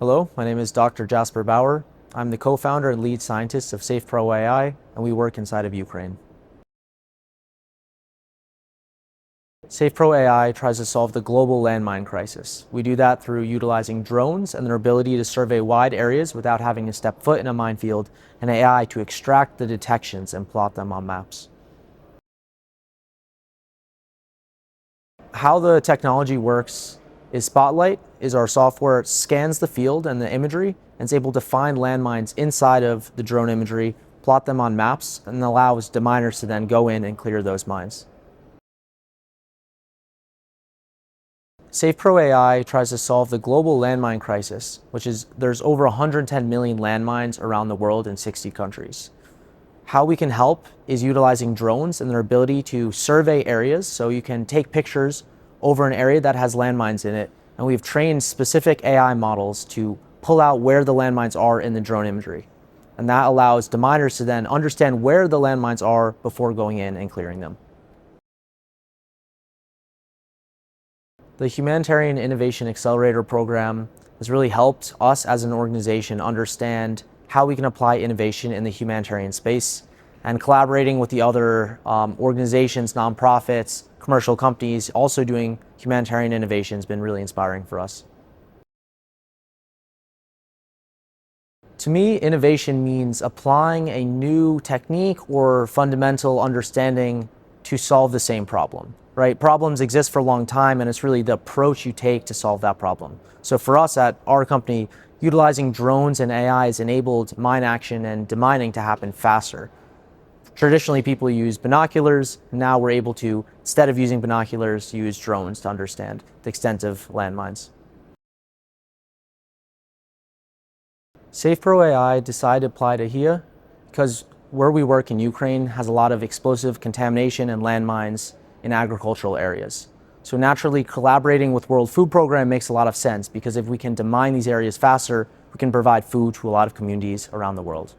Hello, my name is Dr. Jasper Bauer. I'm the co-founder and lead scientist of SafePro AI, and we work inside of Ukraine. SafePro AI tries to solve the global landmine crisis. We do that through utilizing drones and their ability to survey wide areas without having to step foot in a minefield, and AI to extract the detections and plot them on maps. How the technology works is Spotlight is our software scans the field and the imagery and is able to find landmines inside of the drone imagery, plot them on maps, and allows deminers to then go in and clear those mines. SafePro AI tries to solve the global landmine crisis, which is there's over 110 million landmines around the world in 60 countries. How we can help is utilizing drones and their ability to survey areas, so you can take pictures over an area that has landmines in it, and we've trained specific AI models to pull out where the landmines are in the drone imagery. And that allows deminers to then understand where the landmines are before going in and clearing them. The Humanitarian Innovation Accelerator program has really helped us as an organization understand how we can apply innovation in the humanitarian space, and collaborating with the other organizations, nonprofits, commercial companies also doing humanitarian innovation has been really inspiring for us. To me, innovation means applying a new technique or fundamental understanding to solve the same problem, right? Problems exist for a long time, and it's really the approach you take to solve that problem. So for us at our company, utilizing drones and AI has enabled mine action and demining to happen faster. Traditionally, people use binoculars. Now we're able to, instead of using binoculars, use drones to understand the extent of landmines. SafePro AI decided to apply to HIA because where we work in Ukraine has a lot of explosive contamination and landmines in agricultural areas. So naturally, collaborating with World Food Program makes a lot of sense, because if we can demine these areas faster, we can provide food to a lot of communities around the world.